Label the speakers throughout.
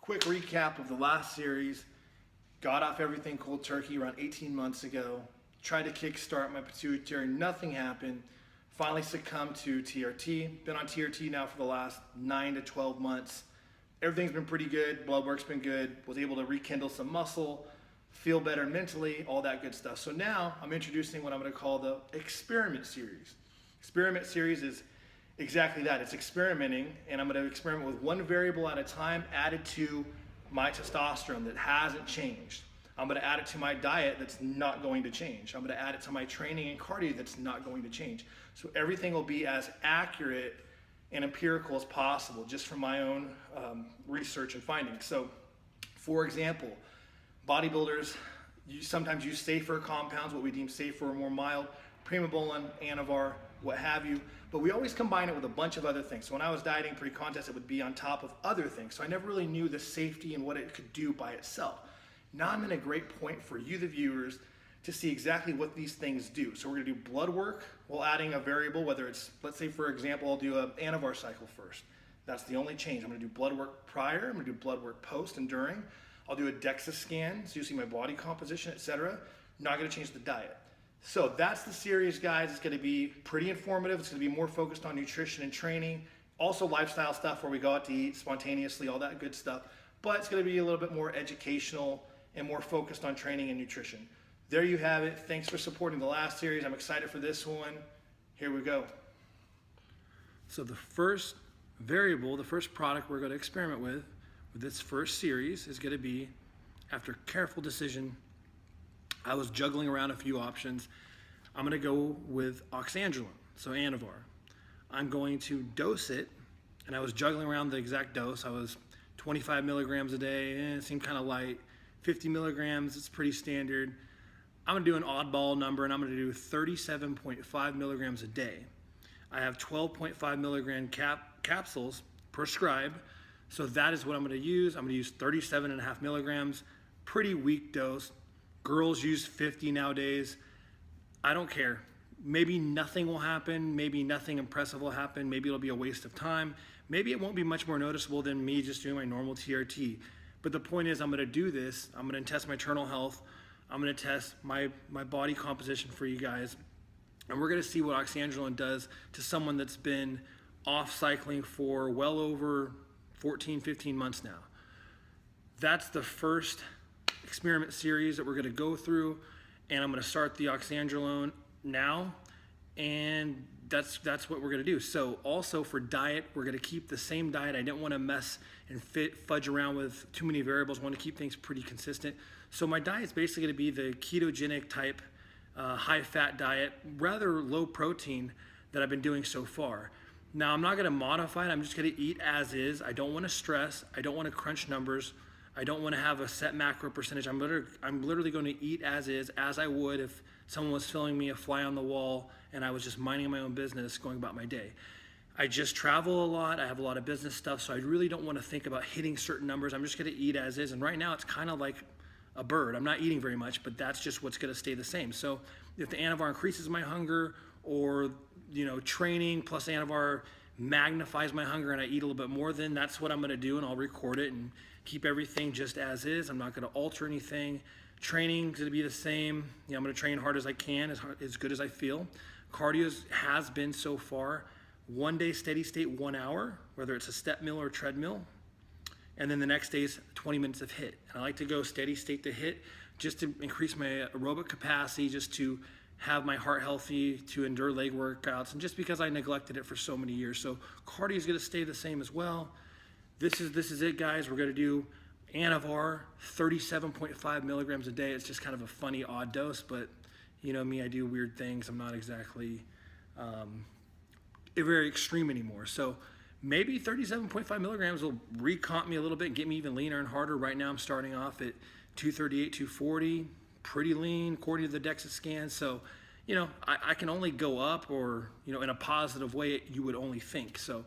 Speaker 1: quick recap of the last series. Got off everything cold turkey around 18 months ago. Tried to kickstart my pituitary, nothing happened. Finally succumbed to TRT. Been on TRT now for the last 9 to 12 months. Everything's been pretty good, blood work's been good, was able to rekindle some muscle, feel better mentally, all that good stuff. So now I'm introducing what I'm gonna call the experiment series. Experiment series is exactly that, it's experimenting, and I'm gonna experiment with one variable at a time added to my testosterone that hasn't changed. I'm gonna add it to my diet that's not going to change. I'm gonna add it to my training and cardio that's not going to change. So everything will be as accurate and empirical as possible, just from my own research and findings. So, for example, bodybuilders sometimes use safer compounds, what we deem safer or more mild, primobolan, ANAVAR, what have you, but we always combine it with a bunch of other things. So when I was dieting pre-contest, it would be on top of other things. So I never really knew the safety and what it could do by itself. Now I'm in a great point for you, the viewers, to see exactly what these things do. So we're gonna do blood work while adding a variable, whether it's, let's say for example, I'll do an ANAVAR cycle first. That's the only change. I'm gonna do blood work prior, I'm gonna do blood work post and during. I'll do a DEXA scan, so you see my body composition, etc. Not gonna change the diet. So that's the series, guys. It's gonna be pretty informative. It's gonna be more focused on nutrition and training. Also lifestyle stuff where we go out to eat spontaneously, all that good stuff. But it's gonna be a little bit more educational and more focused on training and nutrition. There you have it. Thanks for supporting the last series. I'm excited for this one. Here we go. So the first variable, the first product we're going to experiment with this first series is going to be, after careful decision, I was juggling around a few options. I'm going to go with oxandrolone, so ANAVAR. I'm going to dose it, and I was juggling around the exact dose. I was 25 milligrams a day, it seemed kind of light. 50 milligrams, it's pretty standard. I'm gonna do an oddball number, and I'm gonna do 37.5 milligrams a day. I have 12.5 milligram capsules prescribed, so that is what I'm gonna use. I'm gonna use 37.5 milligrams, pretty weak dose. Girls use 50 nowadays. I don't care. Maybe nothing will happen, maybe nothing impressive will happen, maybe it'll be a waste of time. Maybe it won't be much more noticeable than me just doing my normal TRT. But the point is, I'm gonna do this, I'm gonna test my internal health, I'm gonna test my body composition for you guys, and we're gonna see what oxandrolone does to someone that's been off cycling for well over 14, 15 months now. That's the first experiment series that we're gonna go through, and I'm gonna start the oxandrolone now, and that's what we're gonna do. So also for diet, we're gonna keep the same diet. I didn't wanna mess and fudge around with too many variables. I wanna keep things pretty consistent. So my diet is basically gonna be the ketogenic type, high fat diet, rather low protein that I've been doing so far. Now I'm not gonna modify it, I'm just gonna eat as is. I don't wanna stress, I don't wanna crunch numbers, I don't wanna have a set macro percentage. I'm literally gonna eat as is, as I would if someone was filling me a fly on the wall and I was just minding my own business, going about my day. I just travel a lot, I have a lot of business stuff, so I really don't wanna think about hitting certain numbers. I'm just gonna eat as is, and right now it's kind of like a bird. I'm not eating very much, but that's just what's gonna stay the same. So if the ANAVAR increases my hunger, or training plus ANAVAR magnifies my hunger and I eat a little bit more, then that's what I'm gonna do, and I'll record it and keep everything just as is. I'm not gonna alter anything. Training's gonna be the same. I'm gonna train hard as I can, as good as I feel. Cardio has been so far, 1 day steady state, 1 hour, whether it's a step mill or treadmill. And then the next day is 20 minutes of HIIT. And I like to go steady state to HIIT just to increase my aerobic capacity, just to have my heart healthy, to endure leg workouts, and just because I neglected it for so many years. So cardio is gonna stay the same as well. This is it, guys. We're gonna do ANAVAR, 37.5 milligrams a day. It's just kind of a funny odd dose, but you know me, I do weird things. I'm not exactly very extreme anymore. So maybe 37.5 milligrams will recomp me a little bit and get me even leaner and harder. Right now I'm starting off at 238, 240, pretty lean according to the DEXA scan. So, I can only go up, or, in a positive way, you would only think. So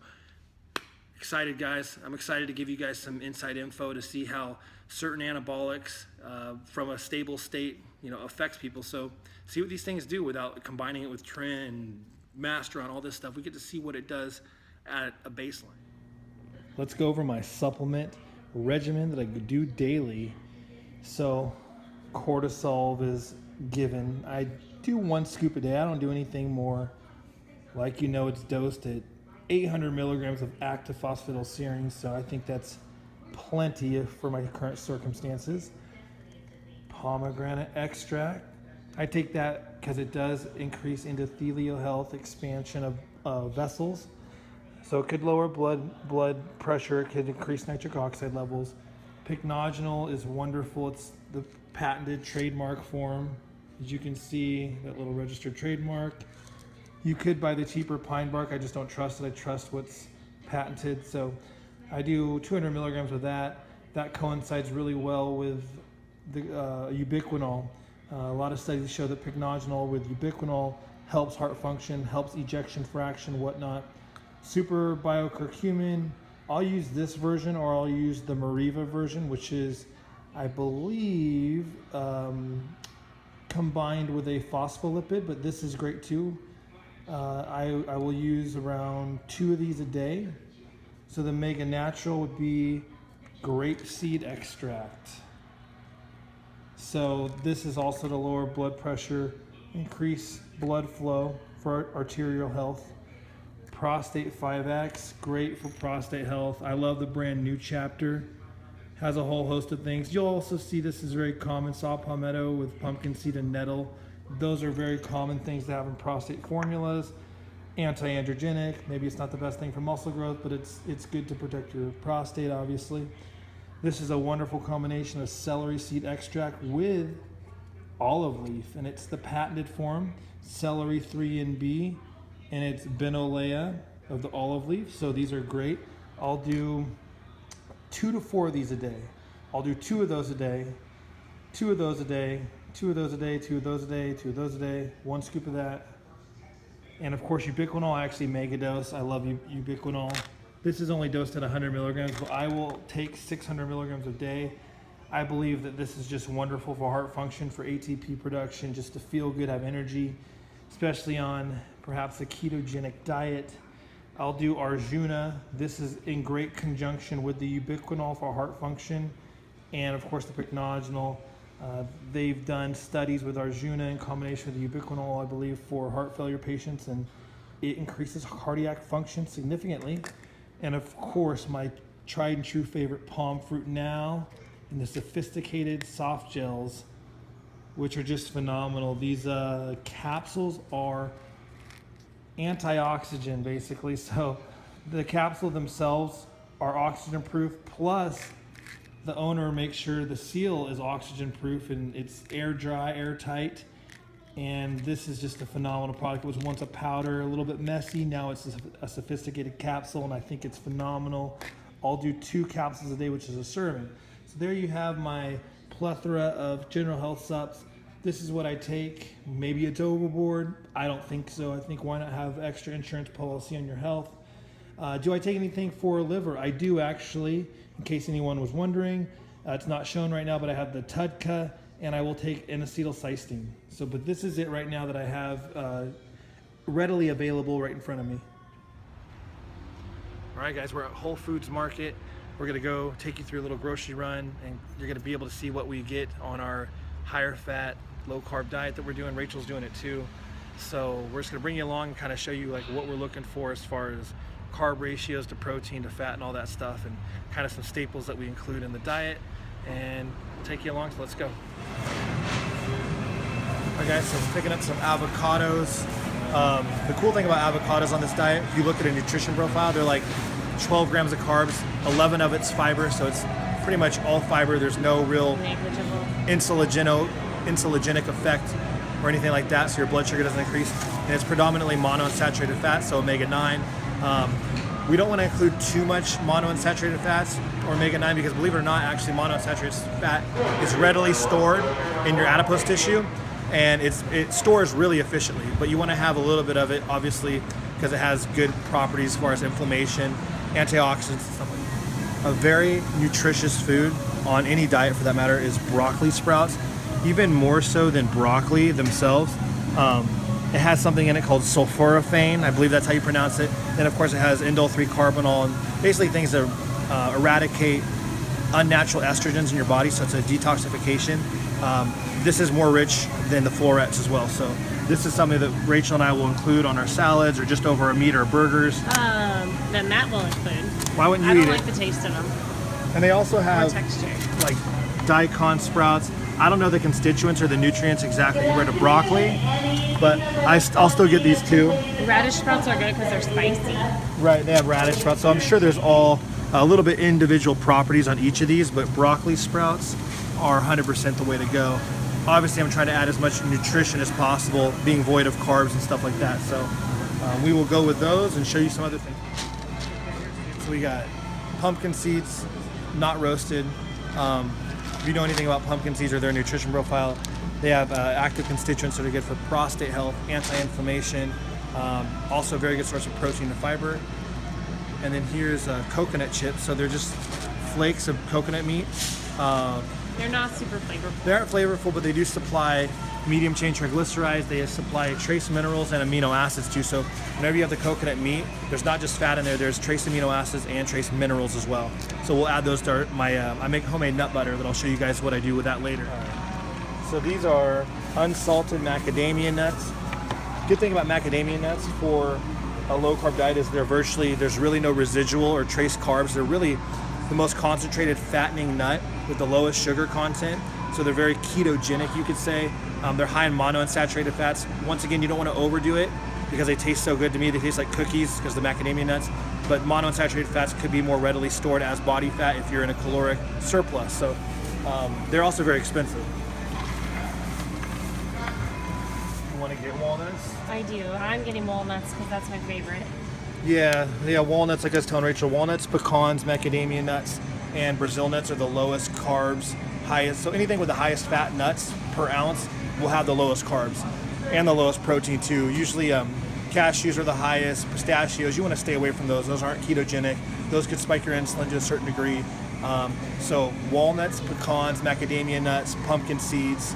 Speaker 1: excited, guys. I'm excited to give you guys some inside info to see how certain anabolics from a stable state, affects people. So see what these things do without combining it with Trin, Masteron, all this stuff. We get to see what it does at a baseline. Let's go over my supplement regimen that I do daily. So cortisol is given. I do 1 scoop a day. I don't do anything more. Like, you know, it's dosed at 800 milligrams of active phosphatidylserine, so I think that's plenty for my current circumstances. Pomegranate extract. I take that because it does increase endothelial health, expansion of vessels. So it could lower blood pressure, it could increase nitric oxide levels. Pycnogenol is wonderful. It's the patented trademark form. As you can see, that little registered trademark. You could buy the cheaper pine bark. I just don't trust it. I trust what's patented. So I do 200 milligrams of that. That coincides really well with the ubiquinol. A lot of studies show that pycnogenol with ubiquinol helps heart function, helps ejection fraction, whatnot. Super biocurcumin. I'll use this version, or I'll use the Mariva version, which is, I believe, combined with a phospholipid, but this is great too. I will use around 2 of these a day. So the Mega Natural would be grapeseed extract. So this is also to lower blood pressure, increase blood flow for arterial health. Prostate 5X, great for prostate health. I love the brand New Chapter. Has a whole host of things. You'll also see this is very common, saw palmetto with pumpkin seed and nettle. Those are very common things to have in prostate formulas. Anti-androgenic, maybe it's not the best thing for muscle growth, but it's good to protect your prostate, obviously. This is a wonderful combination of celery seed extract with olive leaf, and it's the patented form, celery 3NB, and it's Benolea of the olive leaf. So these are great. I'll do 2 to 4 of these a day. I'll do 2 of those a day, 2 of those a day, 2 of those a day, 2 of those a day, 2 of those a day, 1 scoop of that. And of course, ubiquinol, I actually mega dose. I love ubiquinol. This is only dosed at 100 milligrams, but I will take 600 milligrams a day. I believe that this is just wonderful for heart function, for ATP production, just to feel good, have energy, especially on perhaps a ketogenic diet. I'll do Arjuna. This is in great conjunction with the ubiquinol for heart function, and of course the pycnogenol. They've done studies with Arjuna in combination with the ubiquinol, I believe, for heart failure patients, and it increases cardiac function significantly. And of course, my tried and true favorite, palm fruit now, and the sophisticated soft gels, which are just phenomenal. These capsules are antioxidant, basically. So the capsule themselves are oxygen proof, plus the owner makes sure the seal is oxygen proof and it's air dry, airtight. And this is just a phenomenal product. It was once a powder, a little bit messy. Now it's a sophisticated capsule, and I think it's phenomenal. I'll do 2 capsules a day, which is a serving. So there you have my plethora of general health subs. This is what I take. Maybe it's overboard. I don't think so. I think why not have extra insurance policy on your health? Do I take anything for liver? I do, actually, in case anyone was wondering. It's not shown right now, but I have the Tudka, and I will take an acetylcysteine. So, but this is it right now that I have readily available right in front of me. All right, guys, we're at Whole Foods Market. We're gonna go take you through a little grocery run, and you're gonna be able to see what we get on our higher fat, low carb diet that we're doing. Rachel's doing it too. So we're just gonna bring you along and kind of show you like what we're looking for as far as carb ratios to protein to fat and all that stuff, and kind of some staples that we include in the diet, and take you along. So let's go. All right, guys, so picking up some avocados. The cool thing about avocados on this diet, if you look at a nutrition profile, they're like 12 grams of carbs, 11 of it's fiber, so it's pretty much all fiber. There's no real insulinogenic effect or anything like that, so your blood sugar doesn't increase. And it's predominantly monounsaturated fat, so omega-9. We don't want to include too much monounsaturated fats or omega-9 because, believe it or not, actually monounsaturated fat is readily stored in your adipose tissue, and it stores really efficiently. But you want to have a little bit of it, obviously, because it has good properties as far as inflammation, antioxidants, and stuff like that. A very nutritious food on any diet, for that matter, is broccoli sprouts. Even more so than broccoli themselves. It has something in it called sulforaphane. I believe that's how you pronounce it. And of course it has indole 3-carbinol and basically things that eradicate unnatural estrogens in your body, so it's a detoxification. This is more rich than the florets as well. So this is something that Rachel and I will include on our salads or just over our meat or burgers.
Speaker 2: Then that will include.
Speaker 1: Why wouldn't you eat it?
Speaker 2: I don't like the taste of them.
Speaker 1: And they also have
Speaker 2: texture.
Speaker 1: like daikon sprouts. I don't know the constituents or the nutrients exactly compared to broccoli, but I'll still get these too.
Speaker 2: Radish sprouts are good because they're spicy.
Speaker 1: Right, they have radish sprouts, so I'm sure there's all a little bit individual properties on each of these, but broccoli sprouts are 100% the way to go. Obviously, I'm trying to add as much nutrition as possible, being void of carbs and stuff like that. So we will go with those and show you some other things. So we got pumpkin seeds, not roasted. If you know anything about pumpkin seeds or their nutrition profile, they have active constituents that are good for prostate health, anti-inflammation, also a very good source of protein and fiber. And then here's coconut chips. So they're just flakes of coconut meat.
Speaker 2: They're not super flavorful.
Speaker 1: They aren't flavorful, but they do supply medium chain triglycerides. They supply trace minerals and amino acids too. So whenever you have the coconut meat, there's not just fat in there, there's trace amino acids and trace minerals as well. So we'll add those to my, I make homemade nut butter that I'll show you guys what I do with that later. So these are unsalted macadamia nuts. Good thing about macadamia nuts for a low carb diet is there's really no residual or trace carbs. They're really the most concentrated fattening nut with the lowest sugar content. So they're very ketogenic, you could say. They're high in monounsaturated fats. Once again, you don't want to overdo it because they taste so good to me. They taste like cookies because of the macadamia nuts. But monounsaturated fats could be more readily stored as body fat if you're in a caloric surplus. So they're also very expensive. You want to get walnuts?
Speaker 2: I do. I'm getting walnuts because that's my favorite.
Speaker 1: Yeah, walnuts, like I was telling Rachel, walnuts, pecans, macadamia nuts, and Brazil nuts are the lowest carbs, highest. So anything with the highest fat nuts per ounce will have the lowest carbs and the lowest protein too. Usually cashews are the highest, pistachios, you want to stay away from those. Those aren't ketogenic. Those could spike your insulin to a certain degree. So walnuts, pecans, macadamia nuts, pumpkin seeds,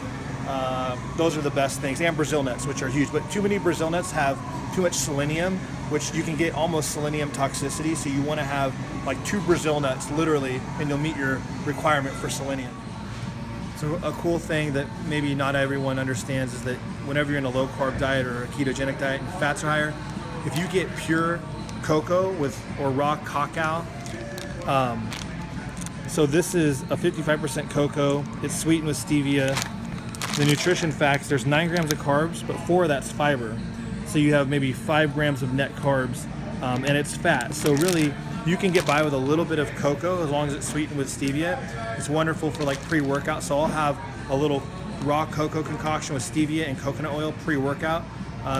Speaker 1: those are the best things, and Brazil nuts, which are huge. But too many Brazil nuts have too much selenium, which you can get almost selenium toxicity. So you want to have like 2 Brazil nuts, literally, and you'll meet your requirement for selenium. So a cool thing that maybe not everyone understands is that whenever you're in a low carb diet or a ketogenic diet and fats are higher, if you get pure cocoa or raw cacao, so this is a 55% cocoa. It's sweetened with stevia. The nutrition facts, there's 9 grams of carbs, but 4 of that's fiber. So you have maybe 5 grams of net carbs, and it's fat. So really, you can get by with a little bit of cocoa as long as it's sweetened with stevia. It's wonderful for like pre-workout. So I'll have a little raw cocoa concoction with stevia and coconut oil pre-workout.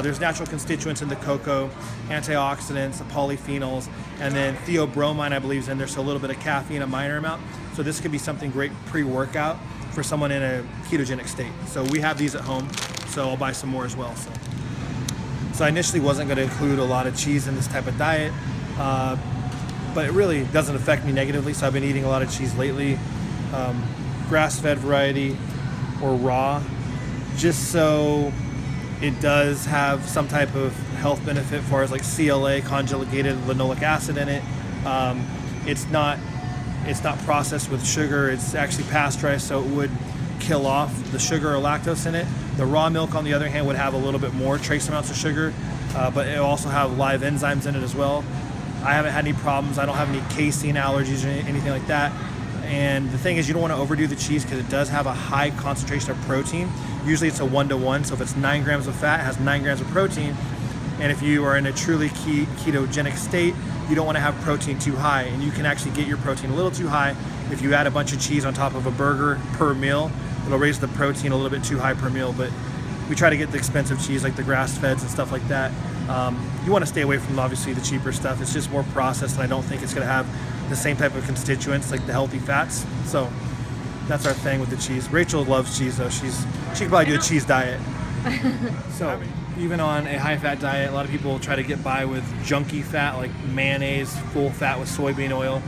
Speaker 1: There's natural constituents in the cocoa, antioxidants, the polyphenols, and then theobromine, I believe, is in there. So a little bit of caffeine, a minor amount. So this could be something great pre-workout for someone in a ketogenic state. So we have these at home, so I'll buy some more as well. So I initially wasn't going to include a lot of cheese in this type of diet, but it really doesn't affect me negatively. So I've been eating a lot of cheese lately, grass-fed variety or raw, just so it does have some type of health benefit as far as like CLA, conjugated linoleic acid in it. It's not processed with sugar. It's actually pasteurized, so it would kill off the sugar or lactose in it. The raw milk, on the other hand, would have a little bit more trace amounts of sugar, but it will also have live enzymes in it as well. I haven't had any problems. I don't have any casein allergies or anything like that. And the thing is, you don't want to overdo the cheese because it does have a high concentration of protein. Usually it's a 1-to-1, so if it's 9 grams of fat, it has 9 grams of protein. And if you are in a truly ketogenic state, you don't want to have protein too high. And you can actually get your protein a little too high if you add a bunch of cheese on top of a burger per meal. It'll raise the protein a little bit too high per meal, but we try to get the expensive cheese like the grass-feds and stuff like that. You want to stay away from, obviously, the cheaper stuff. It's just more processed, and I don't think it's going to have the same type of constituents like the healthy fats. So that's our thing with the cheese. Rachel loves cheese, though. She could probably do a cheese diet. So even on a high-fat diet, a lot of people try to get by with junky fat like mayonnaise, full fat with soybean oil.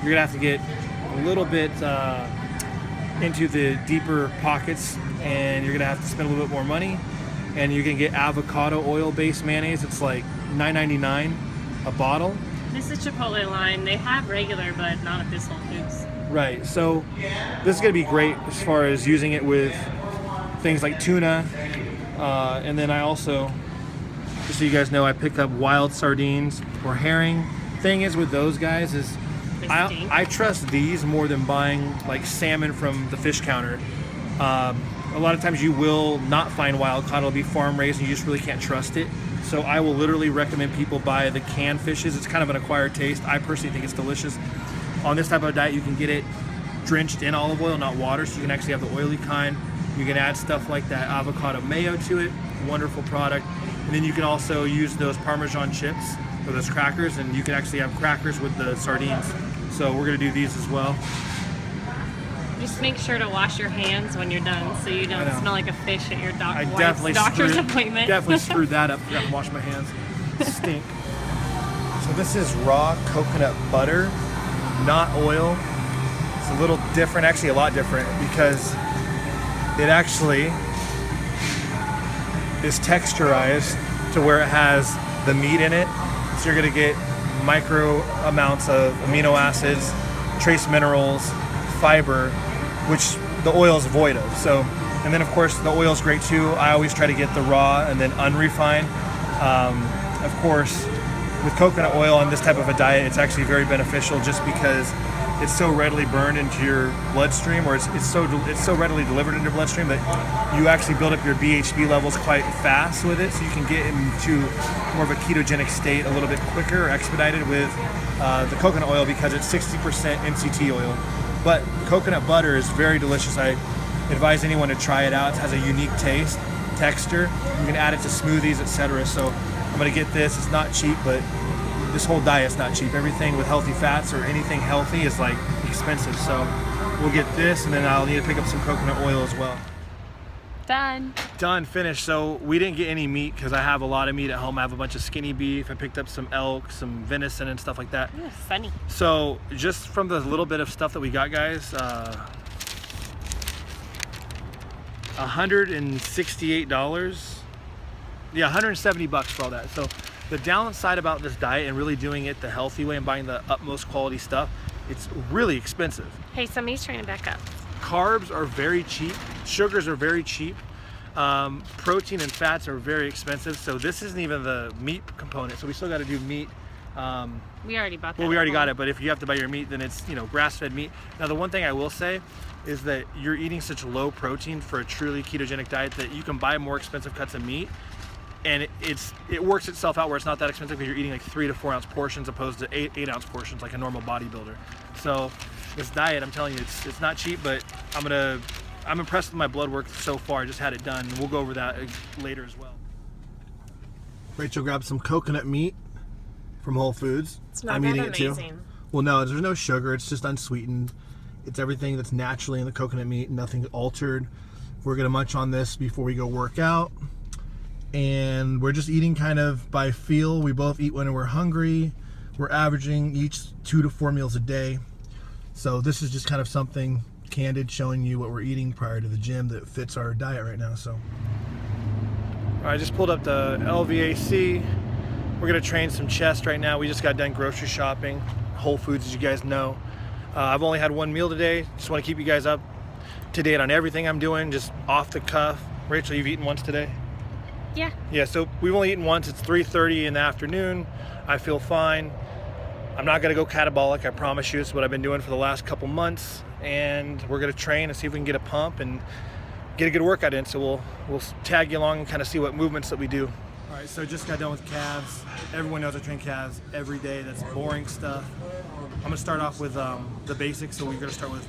Speaker 1: You're going to have to get a little bit into the deeper pockets, and you're going to have to spend a little bit more money. And you can get avocado oil-based mayonnaise. It's like $9.99 a bottle,
Speaker 2: This is Chipotle line. They have regular, but not at this Whole Foods.
Speaker 1: Right. So this is gonna be great as far as using it with things like tuna, and then I also, just so you guys know, I pick up wild sardines or herring. Thing is with those guys is I trust these more than buying like salmon from the fish counter. A lot of times you will not find wild caught. It'll be farm raised and you just really can't trust it. So I will literally recommend people buy the canned fishes. It's kind of an acquired taste. I personally think it's delicious. On this type of diet, you can get it drenched in olive oil, not water, so you can actually have the oily kind. You can add stuff like that avocado mayo to it. Wonderful product. And then you can also use those Parmesan chips or those crackers, and you can actually have crackers with the sardines. So we're gonna do these as well.
Speaker 2: Just make sure to wash your hands when you're done, so you don't smell like a fish at your doctor's appointment.
Speaker 1: Definitely screwed that up. Forgot to wash my hands. Stink. So this is raw coconut butter, not oil. It's a little different, actually a lot different, because it actually is texturized to where it has the meat in it. So you're gonna get micro amounts of amino acids, trace minerals, fiber, which the oil is void of. So, and then of course the oil is great too. I always try to get the raw and then unrefined. Of course, with coconut oil on this type of a diet, it's actually very beneficial just because it's so readily burned into your bloodstream, or it's so readily delivered into your bloodstream that you actually build up your BHB levels quite fast with it, so you can get into more of a ketogenic state a little bit quicker or expedited with the coconut oil because it's 60% MCT oil. But coconut butter is very delicious. I advise anyone to try it out. It has a unique taste, texture. You can add it to smoothies, etc. So I'm gonna get this. It's not cheap, but this whole diet's not cheap. Everything with healthy fats or anything healthy is like expensive. So we'll get this, and then I'll need to pick up some coconut oil as well.
Speaker 2: Done.
Speaker 1: Done, finished. So we didn't get any meat because I have a lot of meat at home. I have a bunch of skinny beef. I picked up some elk, some venison and stuff like that.
Speaker 2: Ooh, funny.
Speaker 1: So just from the little bit of stuff that we got, guys, $168. Yeah, 170 bucks for all that. So the downside about this diet and really doing it the healthy way and buying the utmost quality stuff, it's really expensive.
Speaker 2: Hey, somebody's trying to back up.
Speaker 1: Carbs are very cheap. Sugars are very cheap. Protein and fats are very expensive. So this isn't even the meat component. So we still got to do meat.
Speaker 2: We already bought that.
Speaker 1: Well, we already got it, but if you have to buy your meat, then it's, you know, grass-fed meat. Now, the one thing I will say is that you're eating such low protein for a truly ketogenic diet that you can buy more expensive cuts of meat, and it works itself out where it's not that expensive because you're eating like 3 to 4 ounce portions opposed to 8 ounce portions like a normal bodybuilder. So this diet, I'm telling you, it's not cheap, but I'm impressed with my blood work so far. I just had it done. We'll go over that later as well. Rachel grabbed some coconut meat from Whole Foods.
Speaker 2: It's not
Speaker 1: I'm
Speaker 2: that
Speaker 1: eating
Speaker 2: amazing.
Speaker 1: it too. Well, no, there's no sugar. It's just unsweetened. It's everything that's naturally in the coconut meat, nothing altered. We're gonna munch on this before we go work out. And we're just eating kind of by feel. We both eat when we're hungry. We're averaging each 2 to 4 meals a day. So this is just kind of something candid, showing you what we're eating prior to the gym that fits our diet right now. So, all right, I just pulled up the LVAC. We're gonna train some chest right now. We just got done grocery shopping, Whole Foods, as you guys know. I've only had one meal today. Just want to keep you guys up to date on everything I'm doing, just off the cuff. Rachel, you've eaten once today?
Speaker 2: Yeah.
Speaker 1: Yeah, so we've only eaten once. It's 3:30 in the afternoon. I feel fine. I'm not gonna go catabolic, I promise you. It's what I've been doing for the last couple months. And we're gonna train and see if we can get a pump and get a good workout in. So we'll tag you along and kind of see what movements that we do. All right, so just got done with calves. Everyone knows I train calves every day. That's boring stuff. I'm gonna start off with the basics. So we're gonna start with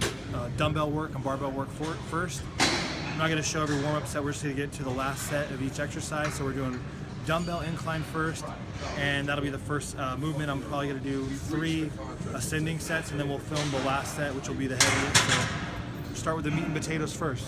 Speaker 1: dumbbell work and barbell work first. I'm not gonna show every warm-up set. We're just gonna get to the last set of each exercise. So we're doing dumbbell incline first, and that'll be the first movement. I'm probably gonna do 3 ascending sets, and then we'll film the last set, which will be the heaviest. So we'll start with the meat and potatoes first.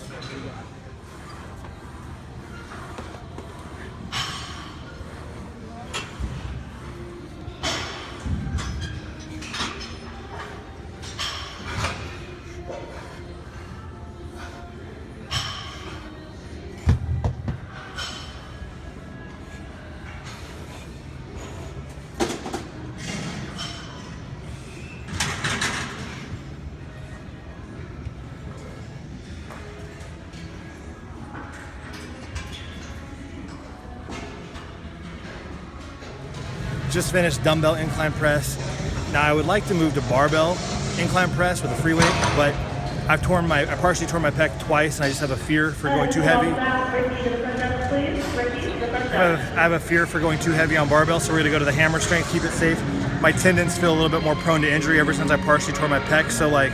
Speaker 1: Just finished dumbbell incline press. Now I would like to move to barbell incline press with a free weight, but I partially torn my pec twice, and I just have a fear for going too heavy. I have a fear for going too heavy on barbell, so we're gonna go to the hammer strength, keep it safe. My tendons feel a little bit more prone to injury ever since I partially tore my pec, so like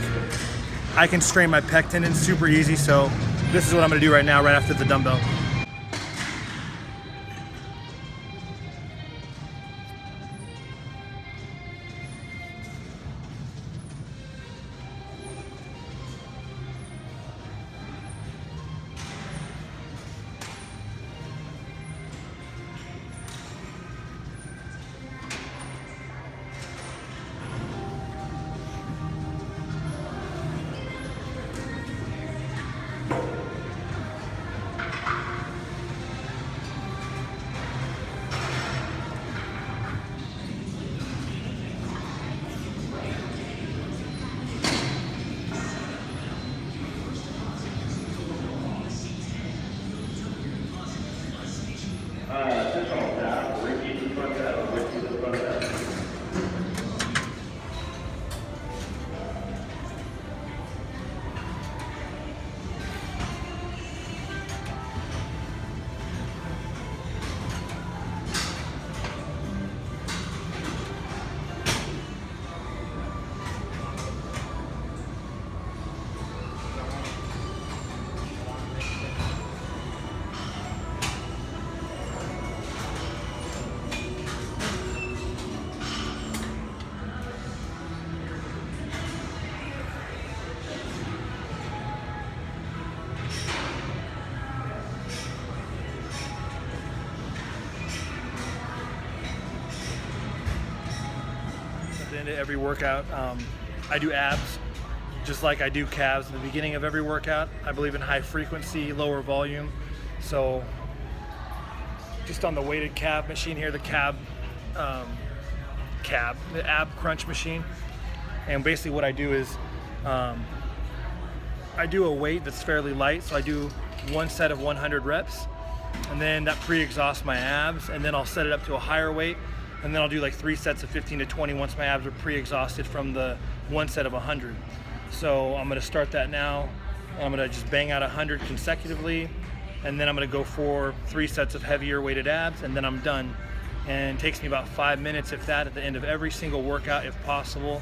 Speaker 1: I can strain my pec tendons super easy, so this is what I'm gonna do right now, right after the dumbbell. Into every workout, I do abs just like I do calves at the beginning of every workout. I believe in high frequency, lower volume. So just on the weighted calf machine here, the ab crunch machine, and basically what I do is I do a weight that's fairly light, so I do one set of 100 reps, and then that pre-exhausts my abs, and then I'll set it up to a higher weight, and then I'll do like 3 sets of 15 to 20 once my abs are pre-exhausted from the one set of 100. So I'm gonna start that now, and I'm gonna just bang out 100 consecutively, and then I'm gonna go for 3 sets of heavier weighted abs, and then I'm done. And it takes me about 5 minutes, if that, at the end of every single workout, if possible.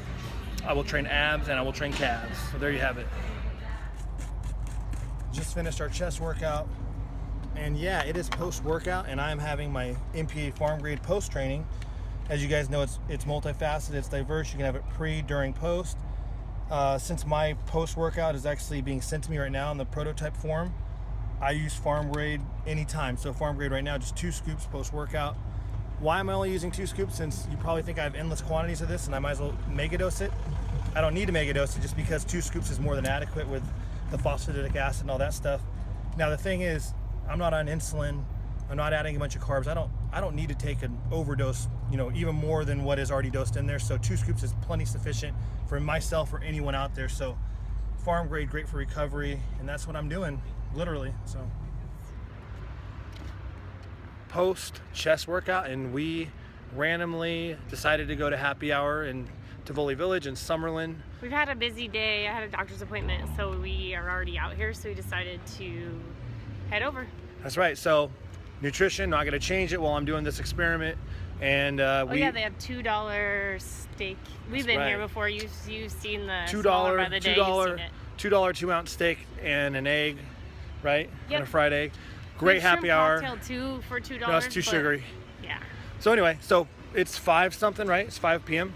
Speaker 1: I will train abs and I will train calves. So there you have it. Just finished our chest workout, and yeah, it is post-workout, and I'm having my MPA farm grade post training. As you guys know, it's multifaceted, it's diverse. You can have it pre, during, post. Since my post-workout is actually being sent to me right now in the prototype form, I use farm grade anytime. So farm grade right now, just 2 scoops post-workout. Why am I only using 2 scoops? Since you probably think I have endless quantities of this and I might as well megadose it. I don't need to megadose it just because 2 scoops is more than adequate with the phosphatidic acid and all that stuff. Now the thing is, I'm not on insulin. I'm not adding a bunch of carbs. I don't need to take an overdose, even more than what is already dosed in there. So 2 scoops is plenty sufficient for myself or anyone out there. So farm grade, great for recovery, and that's what I'm doing, literally. So post chest workout, and we randomly decided to go to happy hour in Tivoli Village in Summerlin.
Speaker 2: We've had a busy day. I had a doctor's appointment, so we are already out here, so we decided to head over.
Speaker 1: That's right. So nutrition, not going to change it while I'm doing this experiment. And
Speaker 2: yeah, they have $2 steak. We've been here before. You've seen the $2 by the day. $2
Speaker 1: 2-ounce steak and an egg, right?
Speaker 2: Yep.
Speaker 1: And a fried egg. Great happy hour.
Speaker 2: Cocktail too for $2.
Speaker 1: No, it's too sugary.
Speaker 2: Yeah.
Speaker 1: So anyway, so it's 5 something, right? It's 5 p.m.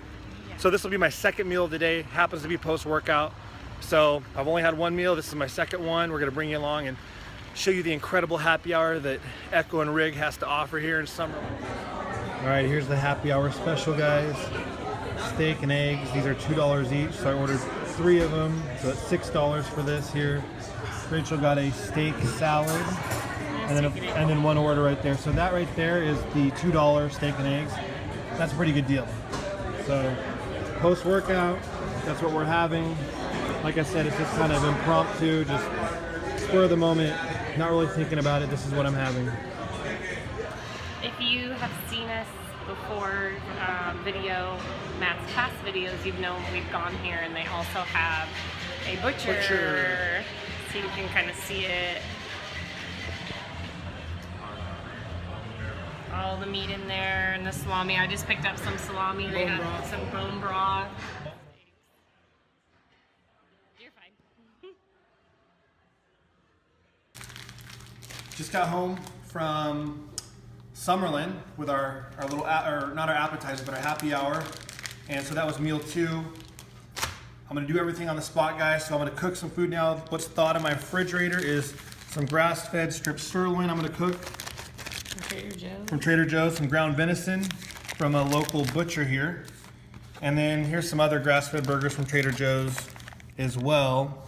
Speaker 2: Yeah.
Speaker 1: So this will be my second meal of the day. Happens to be post-workout. So I've only had 1 meal. This is my second one. We're gonna bring you along and show you the incredible happy hour that Echo and Rig has to offer here in Summerlin. All right, here's the happy hour special, guys. Steak and eggs. These are $2 each. So I ordered 3 of them. So it's $6 for this here. Rachel got a steak salad. And then 1 order right there. So that right there is the $2 steak and eggs. That's a pretty good deal. So post-workout, that's what we're having. Like I said, it's just kind of impromptu, just spur of the moment, not really thinking about it. This is what I'm having.
Speaker 2: If you have seen us before video, Matt's past videos, you've known we've gone here, and they also have a butcher. So you can kind of see it. All the meat in there and the salami. I just picked up some salami. They had some bone broth. You're fine.
Speaker 1: Just got home from Summerlin with our little, or not our appetizer, but our happy hour. And so that was meal 2. I'm gonna do everything on the spot, guys. So I'm gonna cook some food now. What's thawed in my refrigerator is some grass-fed strip sirloin I'm gonna cook. From Trader Joe's, some ground venison from a local butcher here. And then here's some other grass-fed burgers from Trader Joe's as well.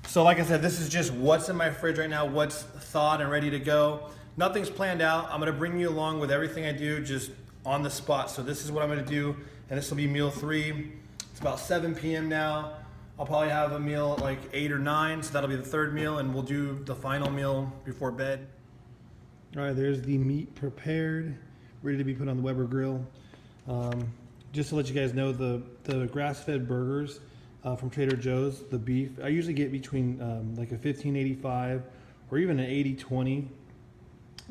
Speaker 1: So like I said, this is just what's in my fridge right now, what's thawed and ready to go. Nothing's planned out. I'm gonna bring you along with everything I do just on the spot. So this is what I'm gonna do, and this will be meal 3. It's about 7 p.m. now. I'll probably have a meal at like 8 or 9, so that'll be the 3rd meal, and we'll do the final meal before bed. All right, there's the meat prepared, ready to be put on the Weber grill. Just to let you guys know, the grass-fed burgers from Trader Joe's, the beef, I usually get between like a 1585 or even an 80-20.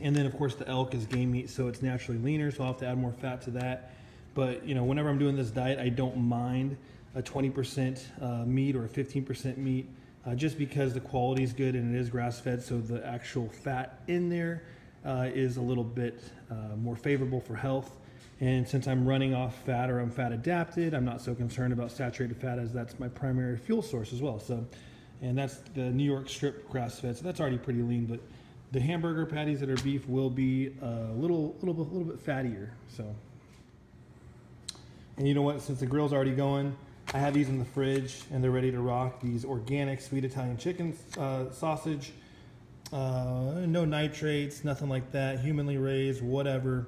Speaker 1: And then of course the elk is game meat, so it's naturally leaner, so I'll have to add more fat to that. But you know, whenever I'm doing this diet, I don't mind a 20% meat or a 15% meat, just because the quality is good and it is grass-fed, so the actual fat in there is a little bit more favorable for health. And since I'm running off fat, or I'm fat adapted, I'm not so concerned about saturated fat, as that's my primary fuel source as well. So, and that's the New York strip grass-fed, so that's already pretty lean. But the hamburger patties that are beef will be a little bit fattier. So, and you know what? Since the grill's already going, I have these in the fridge and they're ready to rock. These organic sweet Italian chicken sausage. No nitrates, nothing like that, humanly raised, whatever.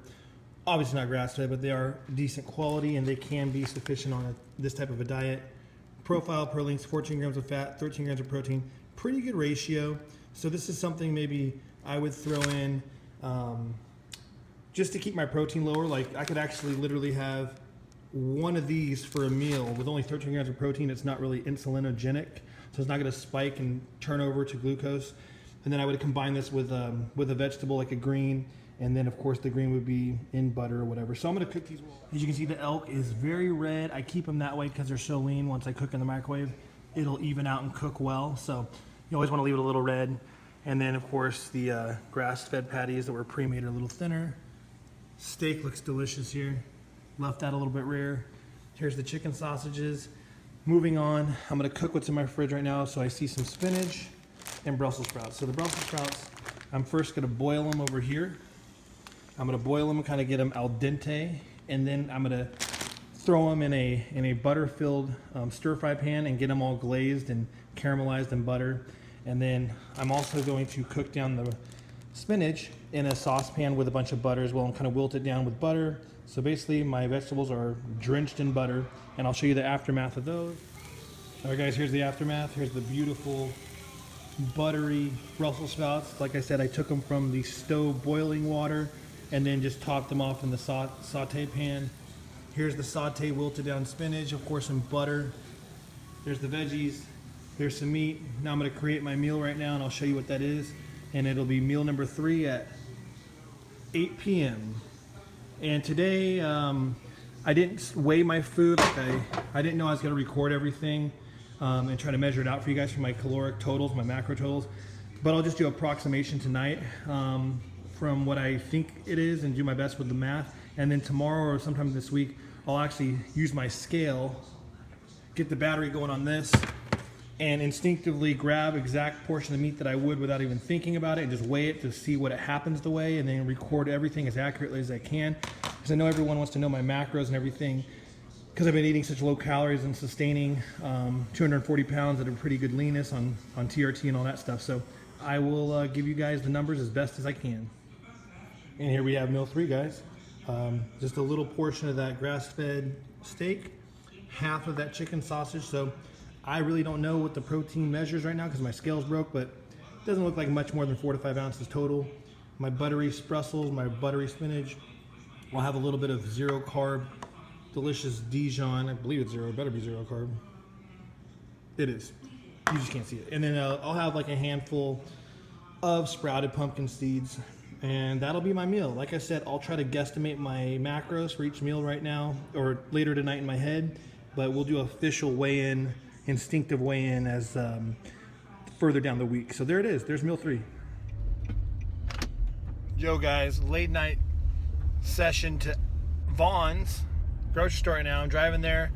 Speaker 1: Obviously not grass-fed, but they are decent quality and they can be sufficient on this type of a diet. Profile per links, 14 grams of fat, 13 grams of protein, pretty good ratio. So this is something maybe I would throw in just to keep my protein lower. Like I could actually literally have one of these for a meal with only 13 grams of protein. It's not really insulinogenic, so it's not gonna spike and turn over to glucose. And then I would combine this with a vegetable like a green, and then of course the green would be in butter or whatever. So I'm gonna cook these. As you can see, the elk is very red. I keep them that way because they're so lean. Once I cook in the microwave, it'll even out and cook well. So you always wanna leave it a little red. And then of course the grass-fed patties that were pre-made are a little thinner. Steak looks delicious here. Left that a little bit rare. Here's the chicken sausages. Moving on, I'm gonna cook what's in my fridge right now. So I see some spinach and Brussels sprouts. So the Brussels sprouts, I'm first gonna boil them over here. I'm gonna boil them and kind of get them al dente, and then I'm gonna throw them in a butter-filled stir-fry pan and get them all glazed and caramelized in butter. And then I'm also going to cook down the spinach in a saucepan with a bunch of butter as well, and kind of wilt it down with butter. So basically my vegetables are drenched in butter, and I'll show you the aftermath of those. All right guys, here's the aftermath. Here's the beautiful buttery Brussels sprouts. Like I said, I took them from the stove boiling water and then just topped them off in the saute pan. Here's the saute wilted down spinach, of course, in butter. There's the veggies. There's some meat. Now I'm gonna create my meal right now, and I'll show you what that is. And it'll be meal number 3 at 8 p.m. And today, I didn't weigh my food. Like I didn't know I was gonna record everything and try to measure it out for you guys for my caloric totals, my macro totals. But I'll just do approximation tonight from what I think it is and do my best with the math. And then tomorrow or sometime this week, I'll actually use my scale, get the battery going on this, and instinctively grab exact portion of meat that I would without even thinking about it, and just weigh it to see what it happens to weigh, and then record everything as accurately as I can. Because I know everyone wants to know my macros and everything, because I've been eating such low calories and sustaining 240 pounds at a pretty good leanness on TRT and all that stuff. So I will give you guys the numbers as best as I can. And here we have meal 3, guys. Just a little portion of that grass-fed steak, half of that chicken sausage. So I really don't know what the protein measures right now because my scale's broke, but it doesn't look like much more than 4 to 5 ounces total. My buttery Brussels, my buttery spinach,
Speaker 3: We'll have a little bit of zero carb, delicious Dijon. I believe it's zero. It better be zero carb. It is. You just can't see it. And then I'll have like a handful of sprouted pumpkin seeds, and that'll be my meal. Like I said, I'll try to guesstimate my macros for each meal right now or later tonight in my head, but we'll do official weigh-in, instinctive weigh-in as further down the week. So there it is. There's meal 3.
Speaker 1: Yo guys, late night session to Vaughn's grocery store right now. I'm driving there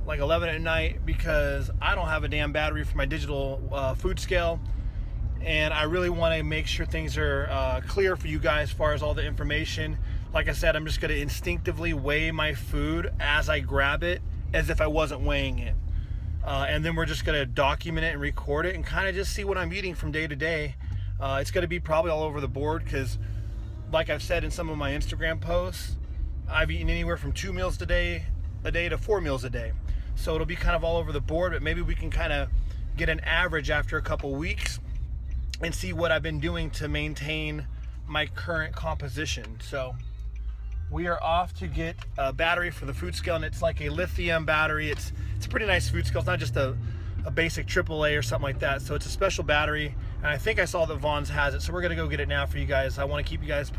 Speaker 1: like 11 at night because I don't have a damn battery for my digital food scale, and I really want to make sure things are clear for you guys as far as all the information. Like I said, I'm just going to instinctively weigh my food as I grab it as if I wasn't weighing it, and then we're just going to document it and record it and kind of just see what I'm eating from day to day. It's going to be probably all over the board because, like I've said in some of my Instagram posts, I've eaten anywhere from 2 meals a day to 4 meals a day. So it'll be kind of all over the board, but maybe we can kind of get an average after a couple weeks and see what I've been doing to maintain my current composition. So we are off to get a battery for the food scale, and it's like a lithium battery. It's a pretty nice food scale. It's not just a basic AAA or something like that. So it's a special battery, and I think I saw that Vaughn's has it. So we're gonna go get it now for you guys. I want to keep you guys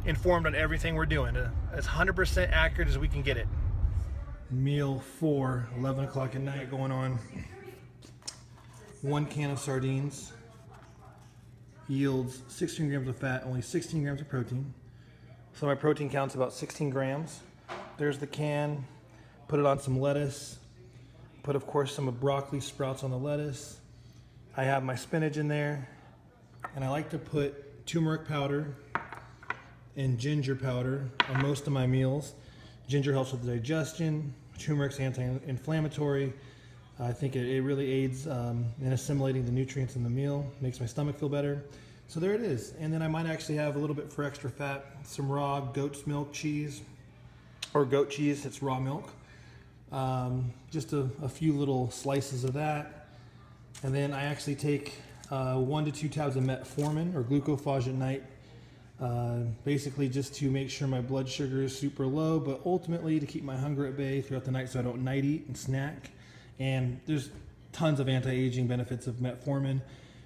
Speaker 1: informed on everything we're doing, as 100% accurate as we can get it.
Speaker 3: Meal 4, 11 o'clock at night going on. 1 can of sardines yields 16 grams of fat, only 16 grams of protein. So my protein count's about 16 grams. There's the can. Put it on some lettuce. Put, of course, some broccoli sprouts on the lettuce. I have my spinach in there. And I like to put turmeric powder and ginger powder on most of my meals. Ginger helps with the digestion. Turmeric's anti-inflammatory. I think it really aids in assimilating the nutrients in the meal. Makes my stomach feel better. So there it is. And then I might actually have a little bit for extra fat, some raw goat's milk cheese, or goat cheese. It's raw milk. Just a few little slices of that. And then I actually take 1 to 2 tabs of metformin or glucophage at night. Basically just to make sure my blood sugar is super low, but ultimately to keep my hunger at bay throughout the night so I don't night eat and snack. And there's tons of anti-aging benefits of metformin.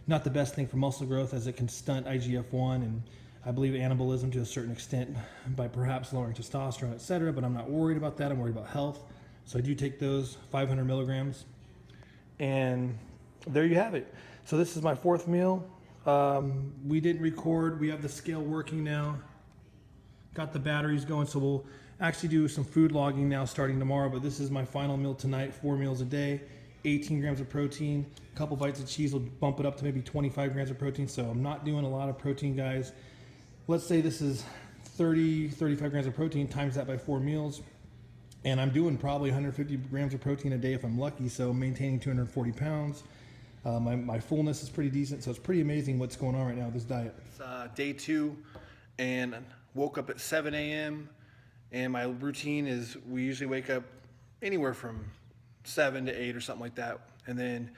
Speaker 3: Not the best thing for muscle growth, as it can stunt IGF-1 and I believe anabolism to a certain extent by perhaps lowering testosterone, etc. But I'm not worried about that. I'm worried about health. So I do take those 500 milligrams. And there you have it. So this is my 4th meal. We didn't record. We have the scale working now. Got the batteries going. So we'll actually do some food logging now starting tomorrow. But this is my final meal tonight. 4 meals a day. 18 grams of protein. A couple bites of cheese will bump it up to maybe 25 grams of protein. So I'm not doing a lot of protein, guys. Let's say this is 35 grams of protein, times that by 4 meals. And I'm doing probably 150 grams of protein a day if I'm lucky. So maintaining 240 pounds. My fullness is pretty decent, so it's pretty amazing what's going on right now with this diet.
Speaker 1: It's day 2, and woke up at 7 a.m. And my routine is we usually wake up anywhere from 7 to 8 or something like that, and then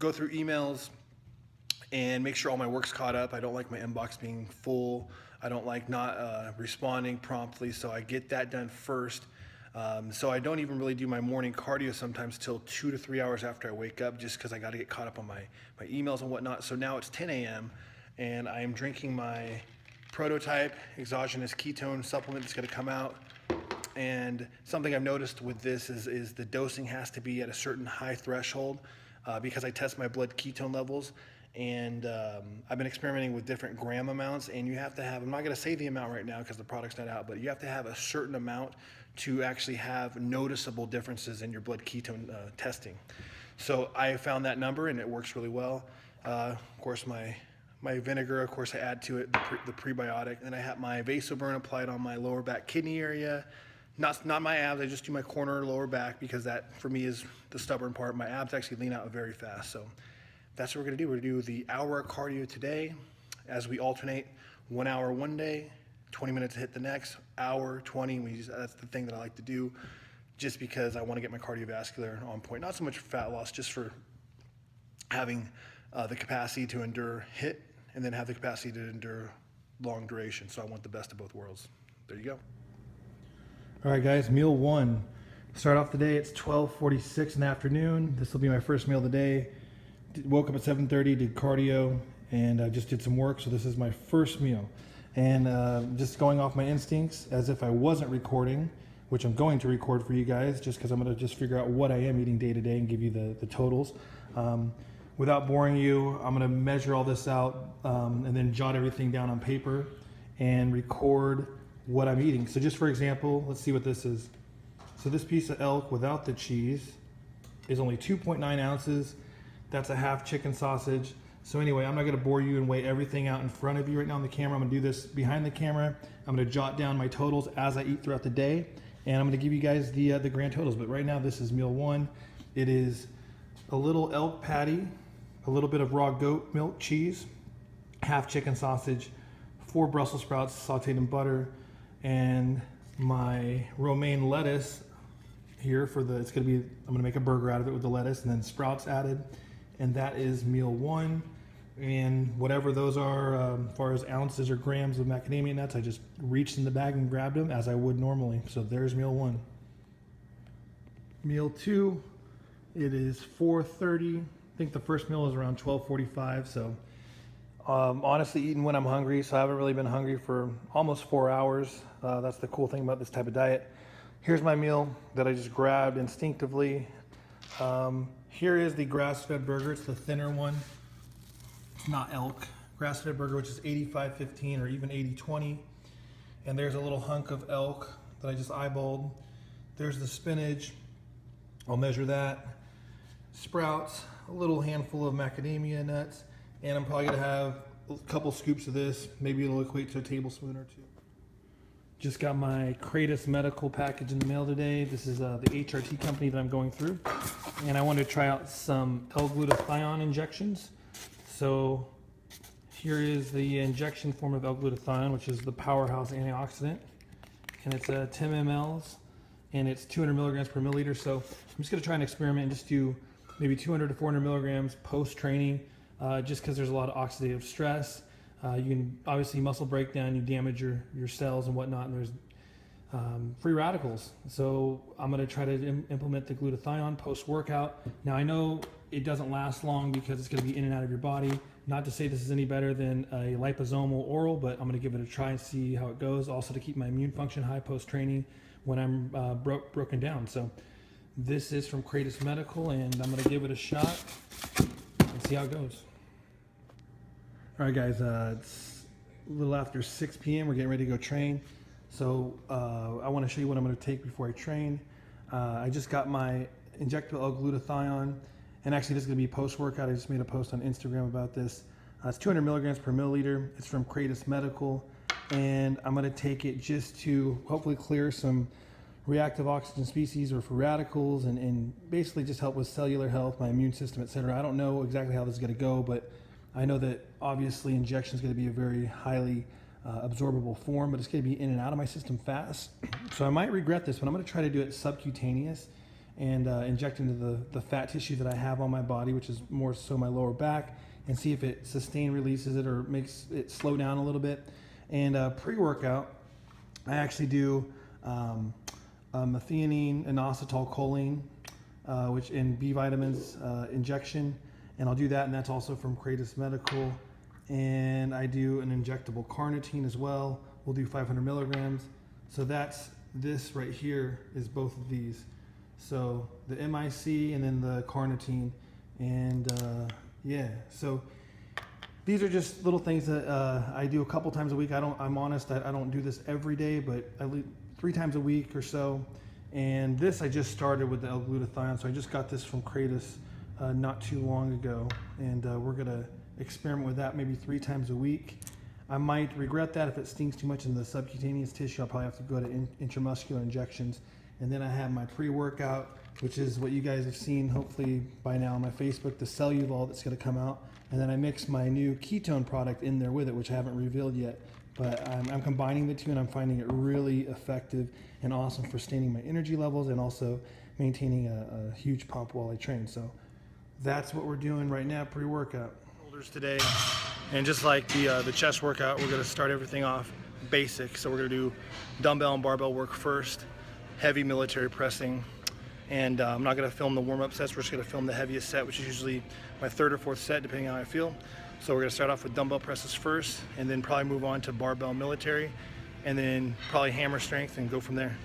Speaker 1: go through emails and make sure all my work's caught up. I don't like my inbox being full. I don't like not responding promptly, so I get that done first. So I don't even really do my morning cardio sometimes till 2 to 3 hours after I wake up, just because I got to get caught up on my emails and whatnot. So now it's 10 a.m. and I am drinking my prototype exogenous ketone supplement that's going to come out. And something I've noticed with this is the dosing has to be at a certain high threshold because I test my blood ketone levels. And I've been experimenting with different gram amounts, and you have to have, I'm not going to say the amount right now because the product's not out, but you have to have a certain amount to actually have noticeable differences in your blood ketone testing. So I found that number, and it works really well. Of course, my vinegar, of course, I add to it the prebiotic. And I have my Vasoburn applied on my lower back kidney area. Not my abs, I just do my corner lower back because that, for me, is the stubborn part. My abs actually lean out very fast. So that's what we're gonna do. We're gonna do the hour cardio today as we alternate 1 hour one day, 20 minutes to hit the next, hour, 20. That's the thing that I like to do just because I wanna get my cardiovascular on point. Not so much for fat loss, just for having the capacity to endure HIIT and then have the capacity to endure long duration. So I want the best of both worlds. There you go.
Speaker 3: All right, guys, meal one. Start off the day, it's 12:46 in the afternoon. This will be my first meal of the day. Woke up at 7:30, did cardio, and just did some work, so this is my first meal. And just going off my instincts, as if I wasn't recording, which I'm going to record for you guys, just because I'm going to just figure out what I am eating day to day and give you the totals. Without boring you, I'm going to measure all this out and then jot everything down on paper and record what I'm eating. So just for example, let's see what this is. So this piece of elk without the cheese is only 2.9 ounces. That's a half chicken sausage. So anyway, I'm not gonna bore you and weigh everything out in front of you right now on the camera. I'm gonna do this behind the camera. I'm gonna jot down my totals as I eat throughout the day, and I'm gonna give you guys the grand totals. But right now, this is meal one. It is a little elk patty, a little bit of raw goat milk cheese, half chicken sausage, 4 Brussels sprouts sauteed in butter, and my romaine lettuce here for the, it's gonna be, I'm gonna make a burger out of it with the lettuce and then sprouts added. And that is meal one. And whatever those are, as far as ounces or grams of macadamia nuts, I just reached in the bag and grabbed them as I would normally. So there's meal one. Meal two, it is 4:30. I think the first meal is around 12:45. So honestly eating when I'm hungry. So I haven't really been hungry for almost 4 hours. That's the cool thing about this type of diet. Here's my meal that I just grabbed instinctively. Here is the grass-fed burger. It's the thinner one. It's not elk. Grass-fed burger, which is 85/15 or even 80/20. And there's a little hunk of elk that I just eyeballed. There's the spinach. I'll measure that. Sprouts, a little handful of macadamia nuts, and I'm probably gonna have a couple scoops of this. Maybe it'll equate to a tablespoon or two. Just got my Kratos medical package in the mail today. This is the HRT company that I'm going through. And I wanted to try out some L-glutathione injections. So here is the injection form of L-glutathione, which is the powerhouse antioxidant. And it's 10 mLs, and it's 200 milligrams per milliliter. So I'm just gonna try an experiment and just do maybe 200 to 400 milligrams post-training, just because there's a lot of oxidative stress. You can obviously muscle breakdown, you damage your cells and whatnot, and there's free radicals. So I'm going to try to implement the glutathione post-workout. Now I know it doesn't last long because it's going to be in and out of your body. Not to say this is any better than a liposomal oral, but I'm going to give it a try and see how it goes. Also to keep my immune function high post-training when I'm broken down. So this is from Kratos Medical, and I'm going to give it a shot and see how it goes. All right, guys, it's a little after 6 p.m. We're getting ready to go train. So I want to show you what I'm going to take before I train. I just got my injectable L-glutathione, and actually this is going to be post-workout. I just made a post on Instagram about this. It's 200 milligrams per milliliter. It's from Kratos Medical, and I'm going to take it just to hopefully clear some reactive oxygen species or free radicals, and basically just help with cellular health, my immune system, etc. I don't know exactly how this is going to go, but I know that obviously injection is going to be a very highly absorbable form, but it's going to be in and out of my system fast. So I might regret this, but I'm going to try to do it subcutaneous and inject into the fat tissue that I have on my body, which is more so my lower back, and see if it sustain releases it or makes it slow down a little bit. And pre-workout, I actually do methionine, inositol which in B vitamins injection. And I'll do that, and that's also from Kratos Medical. And I do an injectable carnitine as well. We'll do 500 milligrams. So that's, this right here is both of these. So the MIC and then the carnitine. And yeah, so these are just little things that I do a couple times a week. I'm honest, I don't do this every day, but at least 3 times a week or so. And this I just started with the L-glutathione. So I just got this from Kratos not too long ago, and we're gonna experiment with that maybe 3 times a week. I might regret that if it stings too much in the subcutaneous tissue. I'll probably have to go to intramuscular injections. And then I have my pre-workout, which is what you guys have seen hopefully by now on my Facebook, the Cellulol that's gonna come out. And then I mix my new ketone product in there with it, which I haven't revealed yet. But I'm combining the two, and I'm finding it really effective and awesome for sustaining my energy levels and also maintaining a huge pump while I train. So that's what we're doing right now, pre-workout. Shoulders today, and just like the chest workout, we're gonna start everything off basic. So we're gonna do dumbbell and barbell work first.
Speaker 1: heavy military pressing. And I'm not going to film the warm-up sets. We're just going to film the heaviest set, which is usually my 3rd or 4th set, depending on how I feel. So we're going to start off with dumbbell presses first, and then probably move on to barbell military, and then probably hammer strength and go from there.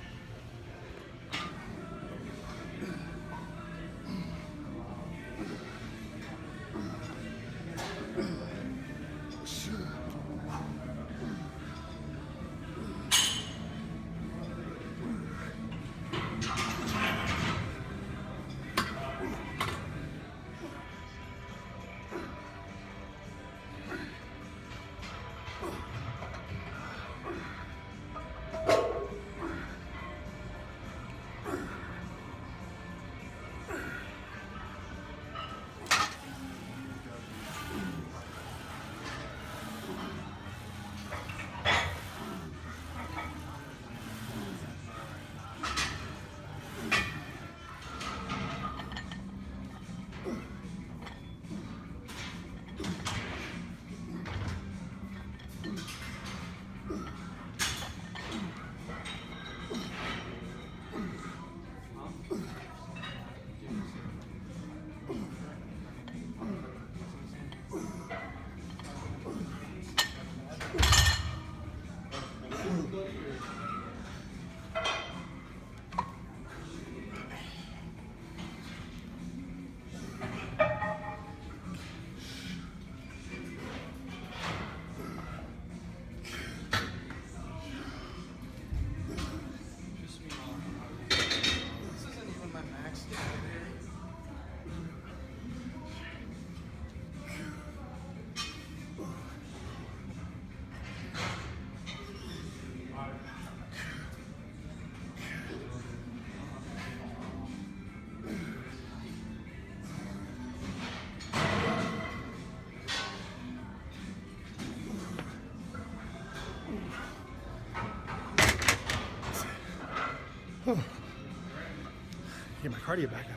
Speaker 1: Get my cardio back up.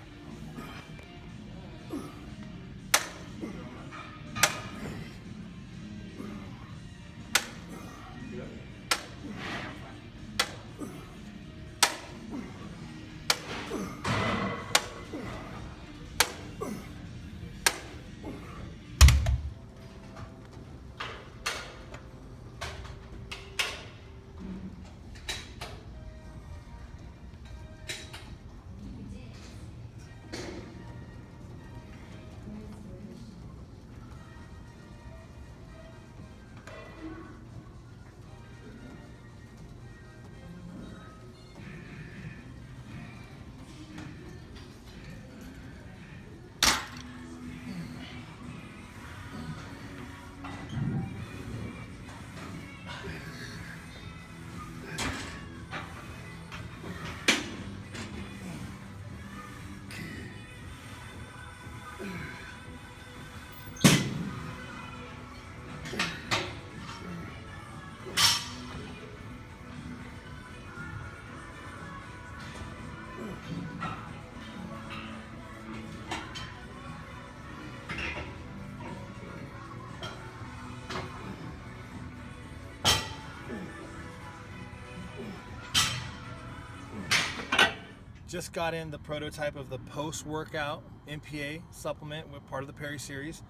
Speaker 1: Just got in the prototype of the post-workout MPA supplement with part of the Perry series.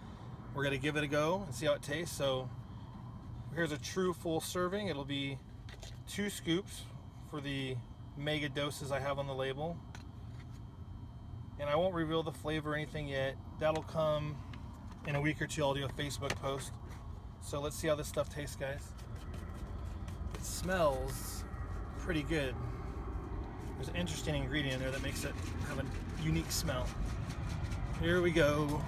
Speaker 1: We're gonna give it a go and see how it tastes. So here's a true full serving. It'll be 2 scoops for the mega doses I have on the label. And I won't reveal the flavor or anything yet. That'll come in a week or two. I'll do a Facebook post. So let's see how this stuff tastes, guys. It smells pretty good. There's an interesting ingredient in there that makes it have a unique smell. Here we go.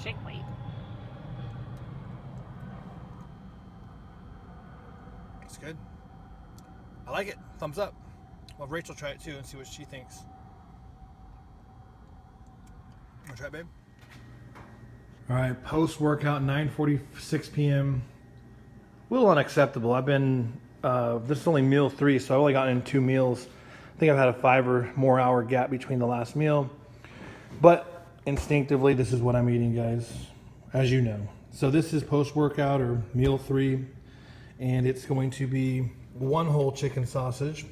Speaker 2: Shake weight.
Speaker 1: It's good. I like it. Thumbs up. I'll have Rachel try it too and see what she thinks. Wanna try it, babe? All right, post-workout, 9:46 p.m. A little unacceptable. I've been, this is only meal 3, so I've only gotten in 2 meals. I think I've had a 5 or more hour gap between the last meal. But instinctively, this is what I'm eating, guys, as you know. So this is post-workout or meal 3.
Speaker 3: and it's going to be one whole chicken sausage,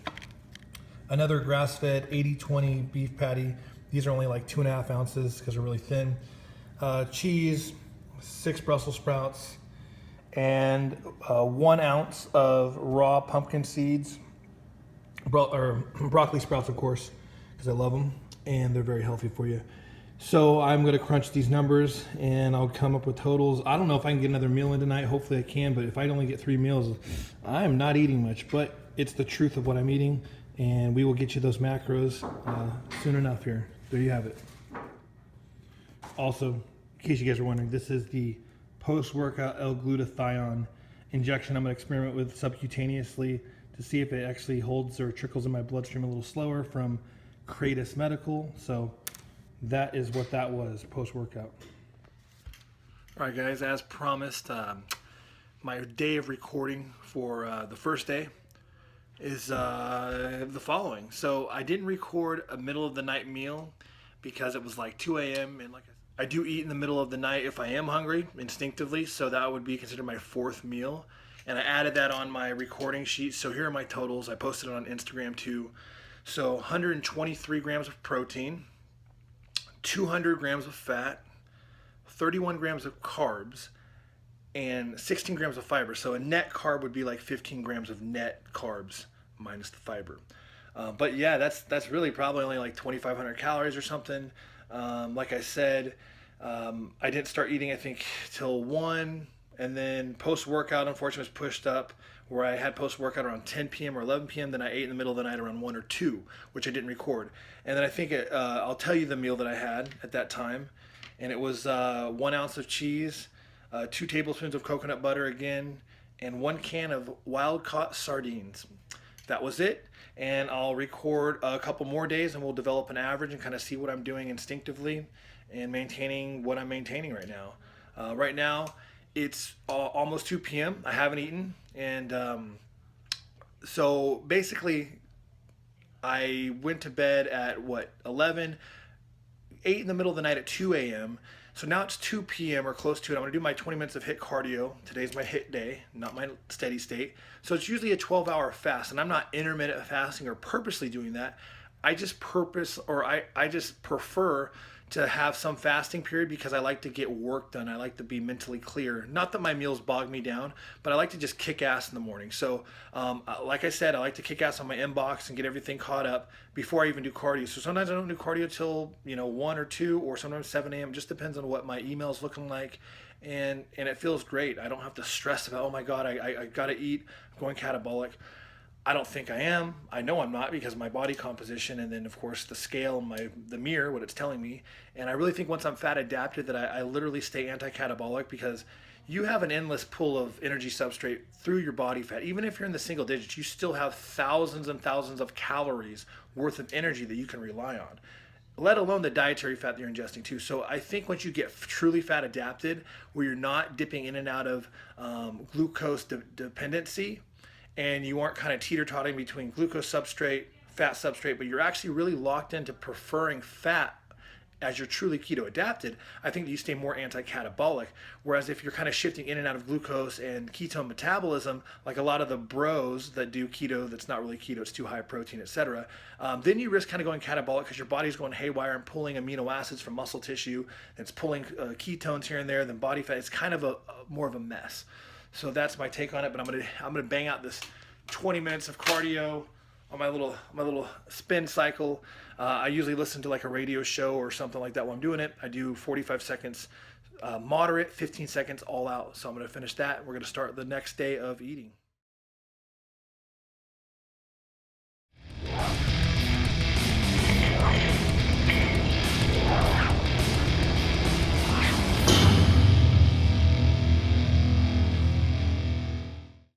Speaker 3: another grass-fed 80-20 beef patty. These are only like 2.5 ounces because they're really thin. Cheese, 6 Brussels sprouts, and 1 ounce of raw pumpkin seeds, or broccoli sprouts, of course, because I love them and they're very healthy for you. So I'm going to crunch these numbers and I'll come up with totals. I don't know if I can get another meal in tonight. Hopefully I can, but if I only get 3 meals, I'm not eating much, but it's the truth of what I'm eating, and we will get you those macros soon enough here. There you have it. Also, in case you guys are wondering, this is the post-workout L-glutathione injection. I'm going to experiment with subcutaneously to see if it actually holds or trickles in my bloodstream a little slower from Kratos Medical. So that is what that was post-workout. All right, guys, as promised, my day of recording for the first day is the following. So I didn't record a middle of the night meal because it was like 2 a.m. and like I do eat in the middle of the night if I am hungry instinctively, so that would be considered my 4th meal. And I added that on my recording sheet. So here are my totals. I posted it on Instagram too. So 123 grams of protein, 200 grams of fat, 31 grams of carbs, and 16 grams of fiber. So a net carb would be like 15 grams of net carbs minus the fiber. But yeah, that's really probably only like 2,500 calories or something. Like I said, I didn't start eating, I think, till 1, and then post-workout, unfortunately, was pushed up where I had post-workout around 10 p.m. or 11 p.m. Then I ate in the middle of the night around 1 or 2, which I didn't record. And then I think I'll tell you the meal that I had at that time, and it was 1 ounce of cheese, 2 tablespoons of coconut butter again, and 1 can of wild-caught sardines. That was it. And I'll record a couple more days and we'll develop an average and kind of see what I'm doing instinctively and maintaining what I'm maintaining right now. Right now, it's almost 2 p.m. I haven't eaten. And so basically, I went to bed at 11, ate in the middle of the night at 2 a.m. So now it's 2 p.m. or close to it. I'm going to do my 20 minutes of HIIT cardio. Today's my HIIT day, not my steady state. So it's usually a 12-hour fast, and I'm not intermittent fasting or purposely doing that. I just I just prefer to have some fasting period because I like to get work done. I like to be mentally clear. Not that my meals bog me down, but I like to just kick ass in the morning. So like I said, I like to kick ass on my inbox and get everything caught up before I even do cardio. So sometimes I don't do cardio till 1 or 2 or sometimes 7 a.m. It just depends on what my email's looking like. And it feels great. I don't have to stress about, oh my God, I gotta eat, I'm going catabolic. I don't think I am. I know I'm not because of my body composition, and then of course the scale and the mirror, what it's telling me. And I really think once I'm fat adapted that I literally stay anti-catabolic, because you have an endless pool of energy substrate through your body fat. Even if you're in the single digits, you still have thousands and thousands of calories worth of energy that you can rely on, let alone the dietary fat that you're ingesting too. So I think once you get truly fat adapted, where you're not dipping in and out of glucose dependency, and you aren't kind of teeter-tottering between glucose substrate, fat substrate, but you're actually really locked into preferring fat as you're truly keto adapted, I think that you stay more anti-catabolic. Whereas if you're kind of shifting in and out of glucose and ketone metabolism, like a lot of the bros that do keto that's not really keto, it's too high protein, etc., then you risk kind of going catabolic because your body's going haywire and pulling amino acids from muscle tissue, and it's pulling ketones here and there, then body fat. It's kind of more of a mess. So that's my take on it, but I'm gonna bang out this 20 minutes of cardio on my little spin cycle. I usually listen to like a radio show or something like that while I'm doing it. I do 45 seconds moderate, 15 seconds all out. So I'm gonna finish that, and we're gonna start the next day of eating.